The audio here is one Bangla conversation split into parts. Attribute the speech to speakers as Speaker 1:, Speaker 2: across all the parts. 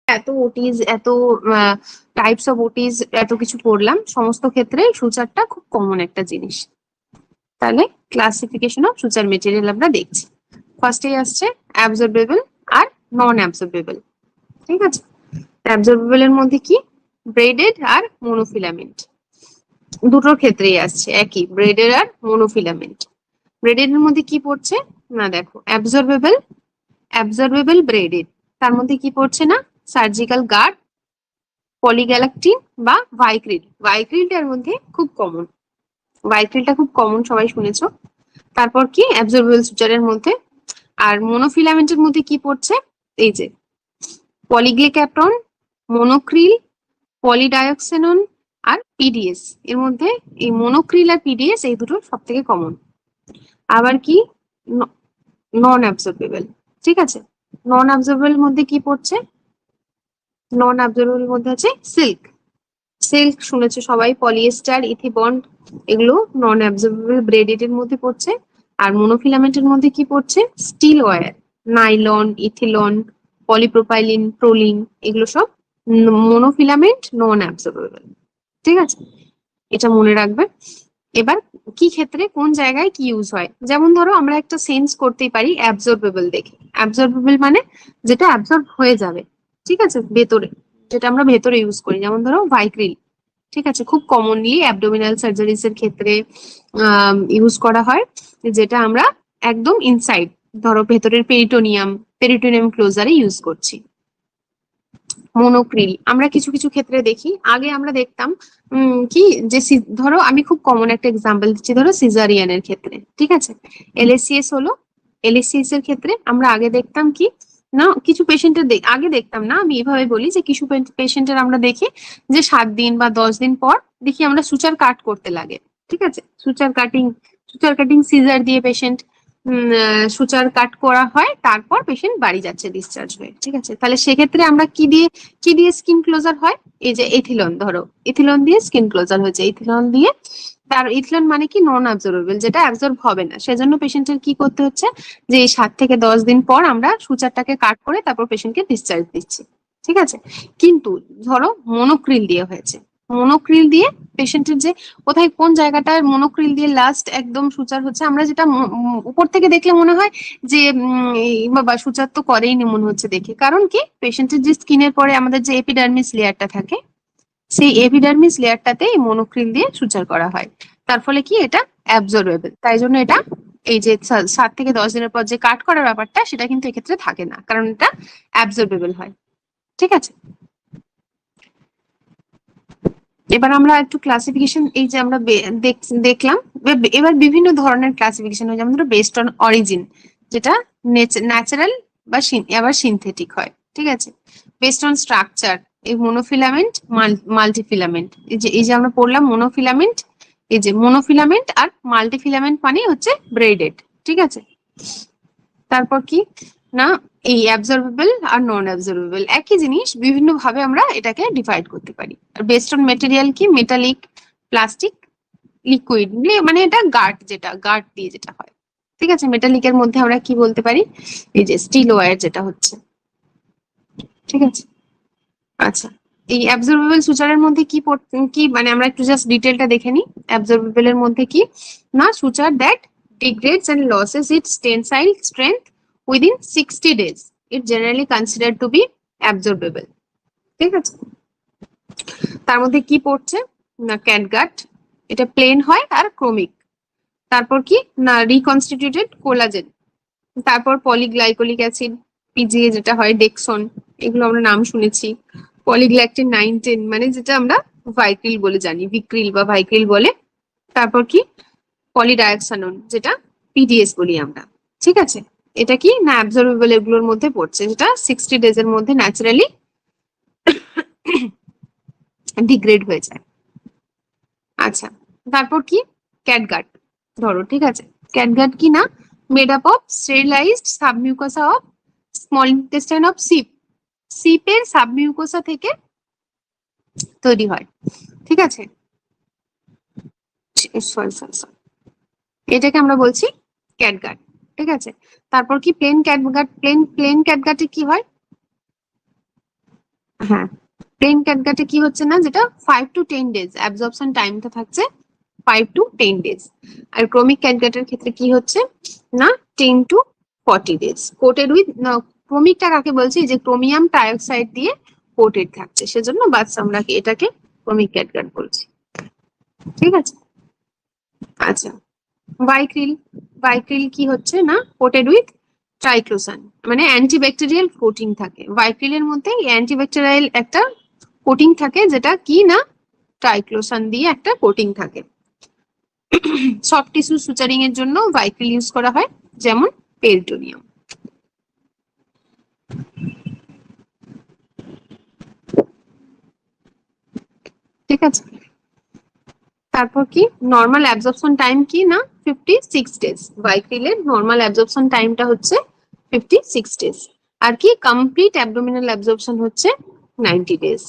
Speaker 1: এত ওটিজ, এত টাইপস অফ ওটিজ, এত কিছু পড়লাম, সমস্ত ক্ষেত্রে সুচারটা খুব কমন একটা জিনিস। তাহলে ক্লাসিফিকেশন অফ সুচার মেটেরিয়াল আমরা দেখছি। ফার্স্টে আসছে অ্যাবজর্বেবল আর নন অ্যাবজর্বেবল। ঠিক আছে, অ্যাবজর্বেবল এর মধ্যে কি ব্রেডেড আর মোনোফিলামেন্ট, দুটোর ক্ষেত্রেই আসছে একই, ব্রেডেড আর মোনোফিলামেন্ট। ব্রেডেড এর মধ্যে কি পড়ছে না, দেখো অ্যাবজর্বেবল, অ্যাবজর্বেবল ব্রেডেড, তার মধ্যে কি পড়ছে না, সার্জিক্যাল গার্ড, পলিগ্যালাকটিন বা ভাইক্রিল। ভাইক্রিলটার মধ্যে খুব কমন, ভাইক্রিলটা খুব কমন, সবাই শুনেছো। তারপর কি অ্যাবজর্বেবল সুচারের মধ্যে। আর মোনোফিলামেন্টের মধ্যে কি পড়ছে, এই যে পলিগ্লিক্যাপ্টন, মোনোক্রিল, পলিডায়োক্সেনন আর পিডিএস। এর মধ্যে এই মোনোক্রিল আর পিডিএস এই দুটো সব থেকে কমন। আবার কি নন অ্যাবজর্বেবল। ঠিক আছে, নন অ্যাবজর্বেবল মধ্যে কি পড়ছে, নন অ্যাবজর্বেবল মধ্যে আছে সিল্ক। সিল্ক শুনেছো সবাই, পলিয়েস্টার, ইথিবন্ড, এগুলো নন অ্যাবজর্বেবল ব্রেডেড এর মধ্যে পড়ছে। আর মোনোফিলামেন্টের মধ্যে কি পড়ছে, steel wire, nylon, Ethilon, polypropylene, Prolene, এগুলো সব মোনোফিলামেন্ট, নন অ্যাবজর্বেবল। ঠিক আছে, এটা মনে রাখবে। এবার কি ক্ষেত্রে কোন জায়গায় কি ইউজ হয়, যেমন ধরো আমরা একটা সেন্স করতেই পারি অ্যাবজর্বেবল দেখে। অ্যাবজর্বেবল মানে যেটা অ্যাবজর্ব হয়ে যাবে, ঠিক আছে, ভেতরে, যেটা আমরা ভেতরে ইউজ করি, যেমন ধরো ভাইক্রিল। ঠিক আছে, খুব কমনলি অ্যাবডোমিনাল সার্জারিজ এর ক্ষেত্রে ইউজ করা হয়, যেটা আমরা একদম ইনসাইড, ধরো ভেতরের পেরিটোনিয়াম, পেরিটোনিয়াম ক্লোজারে ইউজ করছি। মোনোক্রিল আমরা কিছু কিছু ক্ষেত্রে দেখি, আগে আমরা দেখতাম কি যে ধরো আমি খুব কমন একটা এক্সাম্পল দিচ্ছি, ধরো সিজারিয়ানের ক্ষেত্রে। ঠিক আছে, এলএসসিএস হলো, এলএসসিএস এর ক্ষেত্রে আমরা আগে দেখতাম কি না, কিছু পেশেন্টের আগে দেখতাম না, আমি এভাবে বলি যে কিছু পেশেন্টের আমরা দেখি যে 7 দিন বা 10 দিন পর দেখি আমরা সুচার কাট করতে লাগে। ঠিক আছে, suture cutting, suture cutting scissor দিয়ে পেশেন্ট সুচার কাট করা হয়, তারপর পেশেন্ট বাড়ি যাচ্ছে ডিসচার্জ হয়ে। ঠিক আছে, তাহলে সেক্ষেত্রে আমরা কি দিয়ে স্কিন ক্লোজার হয়, এই যে এথিলন, ধরো এথিলন দিয়ে স্কিন ক্লোজার হয়েছে, এথিলন দিয়ে। তার ইথিলন মানে কি নন অ্যাবজর্বেবল, যেটা অ্যাবজর্ব হবে না, সেজন্য পেশেন্টের কি করতে হচ্ছে যে এই 7 থেকে 10 দিন পর আমরা সুচারটাকে কাট করে তারপর পেশেন্টকে ডিসচার্জ দিচ্ছি। ঠিক আছে, কিন্তু ধরো মোনোক্রিল দিয়ে হয়েছে, মোনোক্রিল দিয়ে পেশেন্টের যে কোথায় কোন জায়গাটায় মোনোক্রিল দিয়ে লাস্ট একদম সুচার হচ্ছে, আমরা যেটা উপর থেকে দেখলে মনে হয় যে বাবা সুচার তো করেইনি মনে হচ্ছে দেখে, কারণ কি পেশেন্টের যে স্কিনের পরে আমাদের যে এপিডার্মিস লেয়ারটা থাকে, সেই এপিডার্মিস লেয়ারটাতে এই মোনোক্রিল দিয়ে সুচার করা হয়। তার ফলে কি এটা অ্যাবজর্বেবল, তাই জন্য এটা এই যে 7 থেকে 10 দিনের পর যে কাট করার ব্যাপারটা, সেটা কিন্তু এক্ষেত্রে থাকে না, কারণ এটা অ্যাবজর্বেবল হয়। ঠিক আছে, এবার আমরা একটু ক্লাসিফিকেশন, এই যে আমরা দেখলাম, এবার বিভিন্ন ধরনের ক্লাসিফিকেশন হয়, যেমন ধরো বেসড অন অরিজিন, যেটা ন্যাচারাল বা আবার সিনথেটিক হয়। ঠিক আছে, বেসড অন স্ট্রাকচার, এই মোনোফিলামেন্ট, মাল্টিফিলামেন্ট, এই যে আমরা পড়লাম মোনোফিলামেন্ট, এই যে মোনোফিলামেন্ট আর মাল্টিফিলামেন্ট মানে হচ্ছে ব্রেডেড। ঠিক আছে, তারপর কি না, এই অ্যাবজর্বেবল আর নন অ্যাবজর্বেবল একই জিনিস, বিভিন্ন ভাবে আমরা এটাকে ডিভাইড করতে পারি। আর বেসড অন মেটেরিয়াল কি, মেটালিক, প্লাস্টিক, লিকুইড, মানে এটা গার্ড, যেটা গার্ড দিয়ে যেটা হয়। ঠিক আছে, মেটালিকের মধ্যে আমরা কি বলতে পারি, এই যে স্টিল ওয়্যার যেটা হচ্ছে। ঠিক আছে, আচ্ছা, এই অ্যাবজর্বেবল সুচারের মধ্যে কি মানে আমরা একটু জাস্ট ডিটেলটা দেখে নিই। অ্যাবজর্বেবল এর মধ্যে কি না, suture that degrades and loses its tensile strength within 60 days. It generally considered to be absorbable. ঠিক আছে, তার মধ্যে কি পড়ছে না, ক্যাটগাট, এটা প্লেন হয় আর ক্রোমিক। তারপর কি না, রিকনস্টিটিউটেড কোলাজেন। তারপর পলিগ্লাইকোলিক অ্যাসিড, পিজিএ যেটা হয়, ডেক্সন, এগুলো আমরা নাম শুনেছি। পলিগ্ল্যাকটিন 9-10 মানে যেটা আমরা ভাইক্রিল বলে জানি, ভিক্রিল বা ভাইক্রিল বলে। তারপর কি পলিডায়োক্সানন, যেটা পিডিএস বলি আমরা। ঠিক আছে, এটা কি না অ্যাবজর্বেবল এগুলোর মধ্যে পড়ছে, যেটা 60 ডেজ এর মধ্যে ন্যাচারালি ডিগ্রেড হয়ে যায়। আচ্ছা, তারপর কি ক্যাটগাট, ধরো। ঠিক আছে, ক্যাটগাট কি না, made up of sterilised submucosa of small intestine of sheep, সিপের সাবমিউকোসা থেকে তৈরি হয়। ঠিক আছে, এটাকে আমরা বলছি ক্যাটগাট। ঠিক আছে, তারপর কি প্লেন ক্যাটগাট, প্লেন ক্যাটগাটে কি হয়, হ্যাঁ, প্লেন ক্যাটগাটে কি হচ্ছে না, যেটা 5 to 10 ডেজ অ্যাবজর্পশন টাইমটা থাকছে 5 to 10 ডেজ। আর ক্রোমিক ক্যাটগাটের ক্ষেত্রে কি হচ্ছে না 10 to 40 ডেজ কোটেড উইথ। ক্রোমিকটা কাকে বলছি, যে ক্রোমিয়াম ট্রাইঅক্সাইড দিয়ে কোটেড থাকছে, সেজন্য বাস আমরা এটাকে ক্রোমিক ক্যাটগাট বলছি। ঠিক আছে, আচ্ছা ভাইক্রিল, ভাইক্রিল কি হচ্ছে না কোটেড উইথ ট্রাইক্লোসান, মানে অ্যান্টিব্যাকটেরিয়াল কোটিং থাকে। ভাইক্রিলের মধ্যে অ্যান্টিব্যাকটেরিয়াল একটা কোটিং থাকে, যেটা কি না ট্রাইক্লোসান দিয়ে একটা কোটিং থাকে। সফট টিস্যু সুচারিং এর জন্য ভাইক্রিল ইউজ করা হয়, যেমন পেরিটোনিয়াম। ঠিক আছে, তারপর কি নর্মাল অ্যাবজর্পশন টাইম কি না 56 ডেজ। ভাইক্রিলের নর্মাল অ্যাবজর্পশন টাইমটা হচ্ছে 56 ডেজ। আর কি কমপ্লিট অ্যাবডোমিনাল অ্যাবজর্পশন হচ্ছে 90 ডেজ।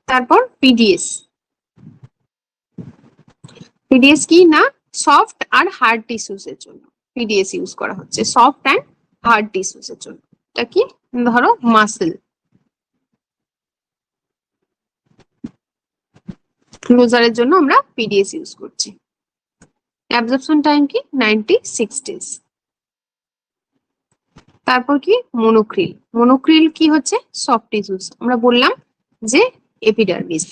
Speaker 1: তারপর পিডিএস, পিডিএস কি না সফট আর হার্ড টিস্যুস এর জন্য পিডিএস ইউজ করা হচ্ছে, সফট অ্যান্ড হার্ড টিস্যুস এর জন্য। এটা কি ধরো মাসেল ক্লোজারের জন্য আমরা পিডিএস ইউজ করছি। অ্যাবজর্পশন টাইম কি 96 ডেজ। তারপর কি মনোক্রিল, মনোক্রিল কি হচ্ছে সফট টিস্যুস, আমরা বললাম যে এপিডার্মিস।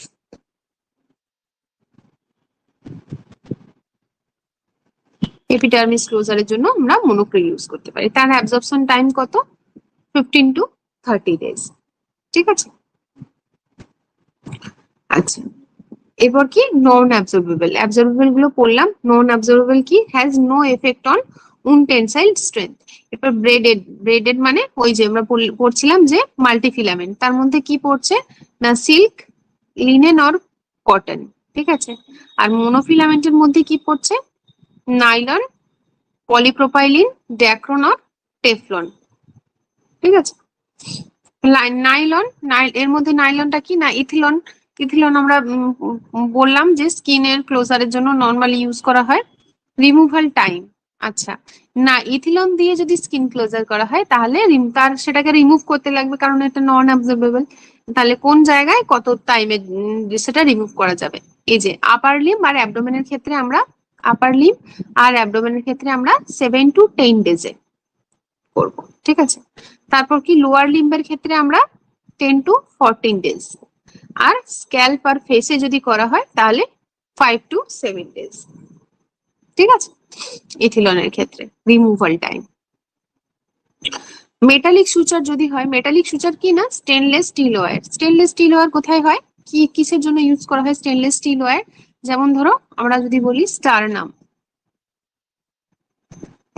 Speaker 1: এপিডার্মিস ক্লোজারের জন্য আমরা মনোক্রিল ইউজ করতে পারি। তার অ্যাবজর্পশন টাইম কত 15 to 30 ডেজ। ঠিক আছে, আচ্ছা এরপর কি নন অ্যাবজর্বেবল, অ্যাবজর্বেবল গুলো পড়লাম। নন অ্যাবজর্বেবল কি হ্যাজ নো এফেক্ট অন উন টেনসাইল স্ট্রেংথ। এরপর ব্রেডেড, ব্রেডেড মানে ওই যে আমরা পড়ছিলাম যে মাল্টিফিলামেন্ট, তার মধ্যে কি পড়ছে না সিল্ক, লিনেন অর কটন। ঠিক আছে, আর মোনোফিলামেন্টের মধ্যে কি পড়ছে নাইলন, পলিপ্রোপাইলিন, ড্যাক্রন অর টেফলন। ঠিক আছে, নাইলন, এর মধ্যে নাইলনটা কি না ইথিলন। ইথিলন আমরা বললাম যে স্কিনের ক্লোজারের জন্য নর্মালি ইউজ করা হয়। রিমুভাল টাইম, আচ্ছা না ইথিলন দিয়ে যদি স্কিন ক্লোজার করা হয় তাহলে তার সেটাকে রিমুভ করতে লাগবে, কারণ এটা নন অ্যাবজর্বেবল। তাহলে কোন জায়গায় কত টাইমে সেটা রিমুভ করা যাবে, এই যে আপার লিম আর অ্যাবডোমেনের ক্ষেত্রে আমরা আপার লিম আর অ্যাবডোমেনের ক্ষেত্রে আমরা 7 to 10 ডেজে করব। ঠিক আছে, তারপর কি লোয়ার লিম্বের ক্ষেত্রে আমরা 10 to 14 ডেজ, আর স্ক্যাল্প আর ফেসে যদি করা হয় তাহলে 5 to 7 ডেজ। ঠিক আছে, ইথিলনের ক্ষেত্রে রিমুভাল টাইম। মেটালিক সুচার যদি হয়, মেটালিক সুচার কি না stainless steel wire. Stainless steel wire কোথায় হয়, কি কিসের জন্য ইউজ করা হয় স্টেনলেস স্টিল ওয়্যার, যেমন ধরো আমরা যদি বলি স্টারনাম,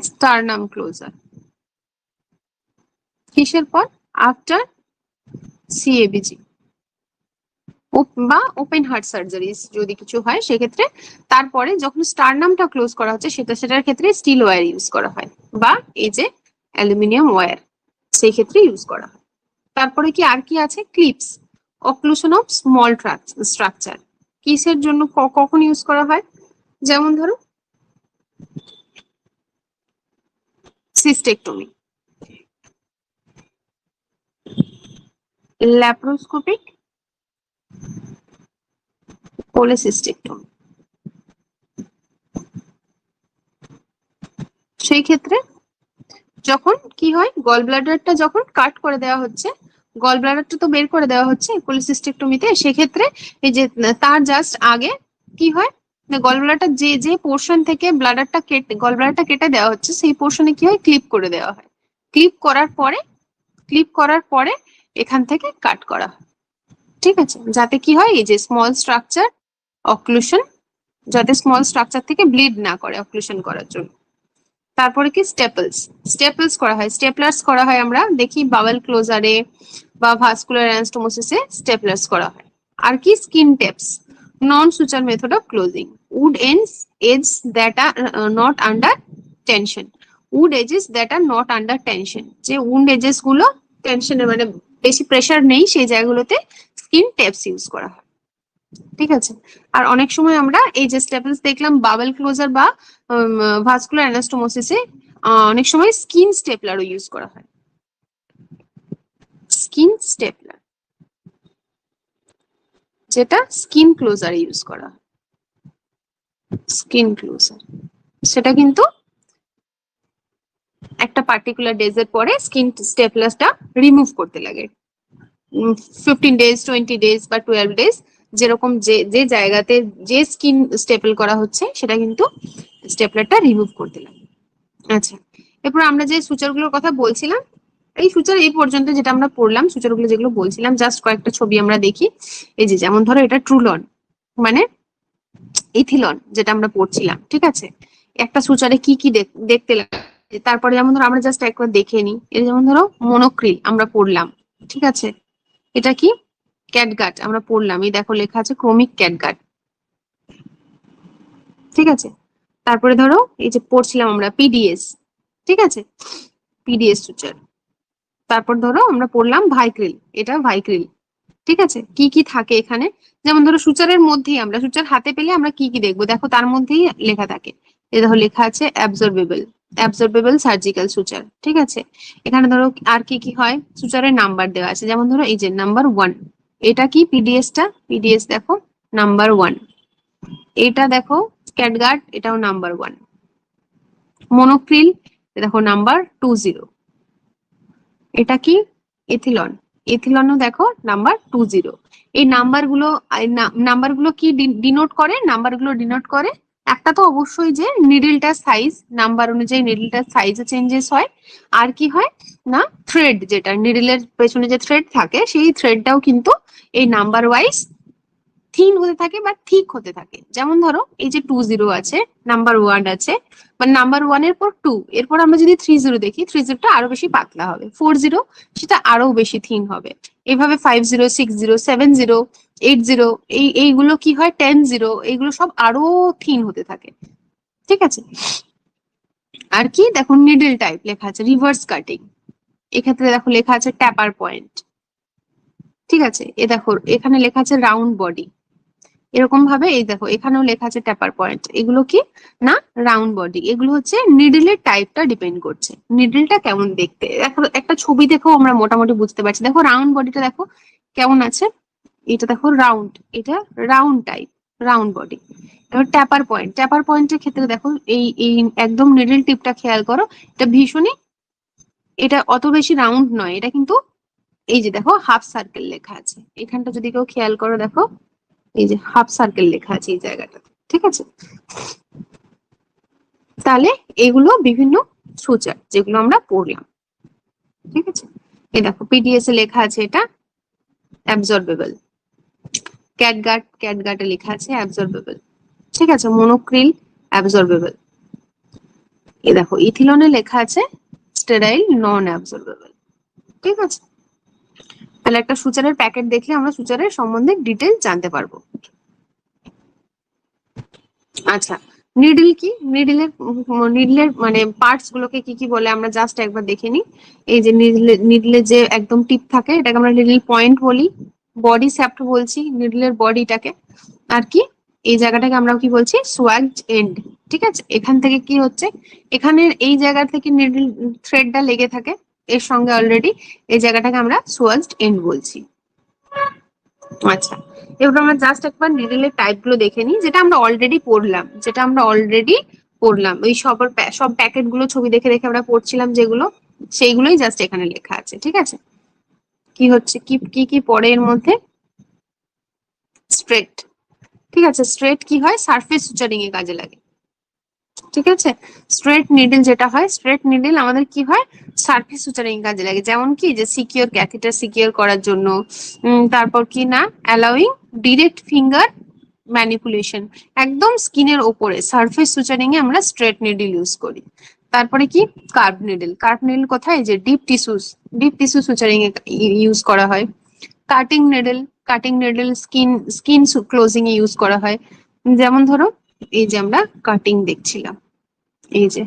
Speaker 1: স্টারনাম ক্লোজার কিসের পর আফটার সিএবিজি বা ওপেন হার্ট সার্জারিজ যদি কিছু হয় সেক্ষেত্রে, তারপরে যখন স্টারনামটা ক্লোজ করা হচ্ছে সেটার ক্ষেত্রে স্টিল ওয়্যার ইউজ করা হয়, বা এই যে অ্যালুমিনিয়াম ওয়্যার সেই ক্ষেত্রে ইউজ করা হয়। তারপরে কি আর কি আছে clips, occlusion of small structure কিসের জন্য কখন ইউজ করা হয়, যেমন ধরো সিস্টেকটমি, ল্যাপ্রোস্কোপিক কোলেসিস্টেকটমি। সেই ক্ষেত্রে যখন কি হয় গল ব্লাডারটা যখন কাট করে দেওয়া হচ্ছে, গল ব্লাডারটা তো বের করে দেওয়া হচ্ছে কোলেসিস্টেকটমিতে, সেক্ষেত্রে এই যে তার জাস্ট আগে কি হয় গল ব্লাডারটা যে পোর্শন থেকে ব্লাডারটা কেটে গল ব্লাডারটা কেটে দেওয়া হচ্ছে সেই পোর্শনে কি হয় ক্লিপ করে দেওয়া হয়। ক্লিপ করার পরে এখান থেকে কাট করা হয়। ঠিক আছে, যাতে কি হয় এই যে স্মল স্ট্রাকচার অক্লুশন, যাতে স্মল স্ট্রাকচার থেকে ব্লিড না করে অক্লুশন করার জন্য। তারপরে কি স্টেপলস করা হয়, স্টেপলার্স করা হয় আমরা দেখি বাওয়েল ক্লোজারে বা ভাস্কুলার অ্যানাস্টোমোসিসে স্টেপলার্স করা হয়। আর কি skin tapes, non suture method of closing, wound edge that are not under tension, wound edges that are not under tension, যে উড এজেস গুলো টেনশনে মানে বেশি প্রেসার নেই সেই জায়গাগুলোতে স্কিন টেপস ইউজ করা হয়। ঠিক আছে, আর অনেক সময় আমরা এই যে স্টেপলস দেখলাম বাবেল ক্লোজার বা ভাস্কুলার অ্যানাস্টোমোসিসে অনেক সময় স্কিন স্টেপলারও ইউজ করা হয়। স্কিন স্টেপলার, যেটা স্কিন ক্লোজার ইউজ করা, স্কিন ক্লোজার, সেটা কিন্তু একটা পার্টিকুলার ডেজ এর পরে স্কিন স্টেপলারটা রিমুভ করতে লাগে। 15 ডেজ, 20 ডেজ বা 12 ডেজ, যেরকম যে যে জায়গাতে যে স্কিন স্টেপল করা হচ্ছে সেটা কিন্তু স্টেপলারটা রিমুভ করতে লাগে। আচ্ছা, এরপর আমরা যে সুচারগুলোর কথা বলছিলাম, এই সুচার এই পর্যন্ত যেটা আমরা পড়লাম, সুচারগুলো যেগুলো বলছিলাম, জাস্ট কয়েকটা ছবি আমরা দেখি। এই যে যেমন ধরো এটা ট্রুলন মানে ইথিলন, যেটা আমরা পড়ছিলাম, ঠিক আছে। একটা সুচারে কি কি দেখতে লাগে, তারপরে যেমন ধরো আমরা জাস্ট একবার দেখে নিই। এটা যেমন ধরো মনোক্রিল আমরা পড়লাম, ঠিক আছে। এটা কি ক্যাটগাট আমরা পড়লাম, এই দেখো লেখা আছে ক্রোমিক ক্যাটগাট, ঠিক আছে। তারপরে ধরো এই যে পড়ছিলাম আমরা পিডিএস, ঠিক আছে, পিডিএস সুচার। তারপর ধরো আমরা পড়লাম ভাইক্রিল, এটা ভাইক্রিল, ঠিক আছে। কি কি থাকে এখানে, যেমন ধরো সুচারের মধ্যেই আমরা সুচার হাতে পেলে আমরা কি কি দেখবো, দেখো তার মধ্যেই লেখা থাকে। এই দেখো লেখা আছে অ্যাবজর্বেবল, অ্যাবজর্বেবল সার্জিক্যাল সুচার, ঠিক আছে। এখানে ধরো আর কি কি হয়, সুচারের নাম্বার দেওয়া আছে, যেমন ধরো এই যে নাম্বার 1, এটা কি পিডিএসটা, পিডিএস দেখো নাম্বার 1। এটা দেখো ক্যাটগার্ড, এটাও নাম্বার 1। মনোক্রিল দেখো নাম্বার 20। এটা কি এথিলন, এথিলনও দেখো নাম্বার 20। এই নাম্বারগুলো কি ডিনোট করে, নাম্বারগুলো ডিনোট করে একটা তো অবশ্যই যে নিডলটার সাইজ, নাম্বার অনুযায়ী নিডলটার সাইজ চেঞ্জেস হয়। আর কি হয় না, থ্রেড, যেটা নিডলের পেছনে যে থ্রেড থাকে সেই থ্রেডটাও কিন্তু এই নাম্বার ওয়াইজ থিন হতে থাকে বা থিক হতে থাকে। যেমন ধরো এই যে 20 আছে, নাম্বার 1 আছে, মানে নাম্বার 1 এর পর 2, এরপর আমরা যদি 30 দেখি, 30টা আরো বেশি পাতলা হবে, 40 সেটা আরো বেশি থিন হবে। এইভাবে 50, 60, 70, 80, এইগুলো কি হয় 10, এইগুলো সব আরো থিন হতে থাকে, ঠিক আছে। আর কি দেখো নিডল টাইপ লেখা আছে রিভার্স কাটিং, এক্ষেত্রে দেখো লেখা আছে ট্যাপার পয়েন্ট, ঠিক আছে। এ দেখো এখানে লেখা আছে রাউন্ড বডি, এরকম ভাবে এই দেখো এখানেও লেখা আছে ট্যাপার পয়েন্ট, এগুলো কি না রাউন্ড বডি, এগুলো হচ্ছে নিডলের টাইপটা ডিপেন্ড করছে, নিডলটা কেমন দেখতে। দেখো একটা ছবি দেখো আমরা মোটামুটি বুঝতে পারছি, দেখো রাউন্ড বডিটা দেখো কেমন আছে, এটা দেখো রাউন্ড, এটা রাউন্ড টাইপ, রাউন্ড বডি। এবার ট্যাপার পয়েন্ট, ট্যাপার পয়েন্টের ক্ষেত্রে দেখো এই এই একদম নিডল টিপটা খেয়াল করো, এটা ভীষণই, এটা অত বেশি রাউন্ড নয়, এটা কিন্তু এই যে দেখো হাফ সার্কেল লেখা আছে, এখানটা যদি কেউ খেয়াল করো দেখো এই যে হাফ সার্কেল লেখা আছে এই জায়গাটাতে, ঠিক আছে। তাহলে এগুলো বিভিন্ন সুচার যেগুলো আমরা পড়লাম, ঠিক আছে। এই দেখো পিডিএস এ লেখা আছে এটা অ্যাবজর্বেবল, ক্যাটগাট, ক্যাটগাটে লেখা আছে অ্যাবজর্বেবল, ঠিক আছে। মনোক্রিল অ্যাবজর্বেবল, এই দেখো ইথিলনে লেখা আছে স্টেরাইল নন অ্যাবজর্বেবল, ঠিক আছে। তাহলে একটা সুচারের প্যাকেট দেখলে আমরা সুচারের সম্বন্ধে ডিটেল জানতে পারবো। আচ্ছা, নিডল কি, নিডলের মানে পার্টস গুলোকে কি কি বলে আমরা জাস্ট একবার দেখে নিই। এই যে নিডলের যে একদম টিপ থাকে এটাকে আমরা নিডল পয়েন্ট বলি, বডি শ্যাফট বলছি নিডলের বডিটাকে। আর কি এই জায়গাটাকে আমরা কি বলছি সোয়াগড এন্ড, ঠিক আছে। এখান থেকে কি হচ্ছে, এখানে এই জায়গা থেকে নিডল থ্রেডটা লেগে থাকে এর সঙ্গে অলরেডি, এই জায়গাটাকে আমরা সোয়াগড এন্ড বলছি। আচ্ছা, এবার আমরা জাস্ট একবার নিডলের টাইপ গুলো দেখে নিই, যেটা আমরা অলরেডি পড়লাম, ওই সব প্যাকেট গুলো ছবি দেখে দেখে আমরা পড়ছিলাম যেগুলো, সেইগুলোই জাস্ট এখানে লেখা আছে, ঠিক আছে। কি হচ্ছে কি কি কি পড়ে এর মধ্যে, স্ট্রেট, ঠিক আছে। স্ট্রেট কি হয়, সারফেস সুচারিং এ কাজে লাগে, ঠিক আছে। স্ট্রেট নিডল যেটা হয়, স্ট্রেট নিডল আমাদের কি হয় সারফেস সুচারিং কাজে লাগে, যেমন কি যে সিকিউর ক্যাথেটার সিকিউর করার জন্য, তারপর কি না অ্যালাউইং ডিরেক্ট ফিঙ্গার ম্যানিপুলেশন, একদম স্কিনের ওপরে সারফেস সুচারিং এ আমরা স্ট্রেট নিডল ইউজ করি। তারপরে কি কার্ভ নিডল, কার্ভ নিডল কোথায়, যে ডিপ টিস্যু সুচারিং এ ইউজ করা হয়। কাটিং নিডল, স্কিন ক্লোজিং এ ইউজ করা হয়। যেমন ধরো এই যে আমরা কাটিং দেখছিলাম, এই যে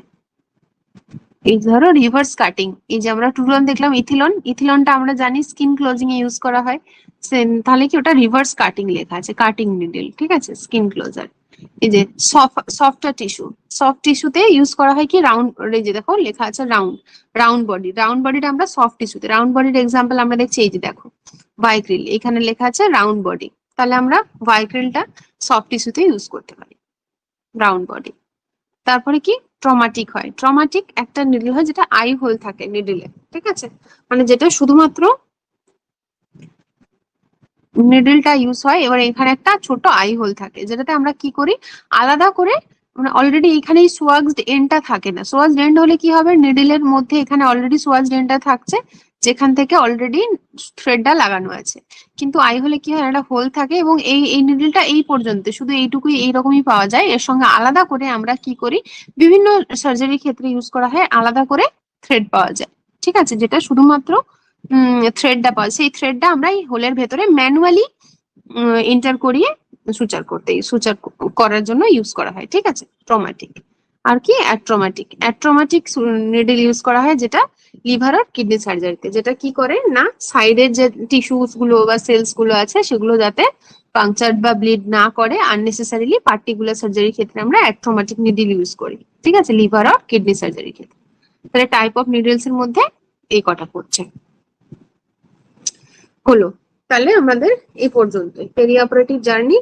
Speaker 1: এই ধরো রিভার্স কাটিং, এই যে আমরা টুলন দেখলাম ইথিলনটা আমরা জানি স্কিন ক্লোজিং এ ইউজ করা হয়, তাহলে কি ওটা রিভার্স কাটিং লেখা আছে, কাটিং নিডল, ঠিক আছে, স্কিন ক্লোজার। এই যে সফট টিস্যু, সফট টিস্যুতে ইউজ করা হয় কি রাউন্ড, এই যে দেখো লেখা আছে রাউন্ড বডি, রাউন্ড বডিটা আমরা সফট টিস্যুতে, রাউন্ড বডির এক্সাম্পল আমরা দেখছি এই যে দেখো ভাইক্রিল, এখানে লেখা আছে রাউন্ড বডি, তাহলে আমরা ভাইক্রিলটা সফট টিস্যুতে ইউজ করতে পারি, রাউন্ড বডি। তারপরে কি ট্রমাটিক হয়, ট্রমাটিক একটা নিডল হয় যেটা আই হোল থাকে নিডলে, ঠিক আছে, মানে যেটা শুধুমাত্র নিডলটা ইউজ হয়, এবার এখানে একটা ছোট আই হোল থাকে, যেটাতে আমরা কি করি আলাদা করে, মানে অলরেডি এখানেই সোয়াক্সড এন্ডটা থাকে না, সোয়াক্সড এন্ড হলে কি হবে নিডলের মধ্যে এখানে অলরেডি সোয়াক্সড এন্ডটা থাকছে, যেখান থেকে অলরেডি থ্রেডটা লাগানো আছে, কিন্তু আই হলে কি হয় একটা হোল থাকে, এবং এই নিডলটা এই পর্যন্ত শুধু এইটুকুই এইরকমই পাওয়া যায়, এর সঙ্গে আলাদা করে আমরা কি করি বিভিন্ন সার্জারির ক্ষেত্রে ইউজ করা হয়, আলাদা করে থ্রেড পাওয়া যায়, ঠিক আছে, যেটা শুধুমাত্র থ্রেডটা পাওয়া, সেই থ্রেডটা আমরা এই হোলের ভেতরে ম্যানুয়ালি এন্টার করিয়ে সুচার করার জন্য ইউজ করা হয়, ঠিক আছে, ট্রমাটিক। আর কি অ্যাট্রমাটিক নিডল ইউজ করা হয় যেটা লিভার আর কিডনি সার্জারিতে, যেটা কি করে না সাইডের যে টিস্যুস গুলো বা সেলস গুলো আছে সেগুলো যাতে পাংচার বা ব্লিড না করে আননেসেসারিলি, পার্টিকুলার সার্জারির ক্ষেত্রে আমরা অ্যাট্রমাটিক নিডল ইউজ করি, ঠিক আছে, লিভার আর কিডনি সার্জারির ক্ষেত্রে। তাহলে টাইপ অফ নিডলস এর মধ্যে এই কটা পড়ছে হলো। তাহলে আমাদের এই পর্যন্ত পেরি অপারেটিভ জার্নি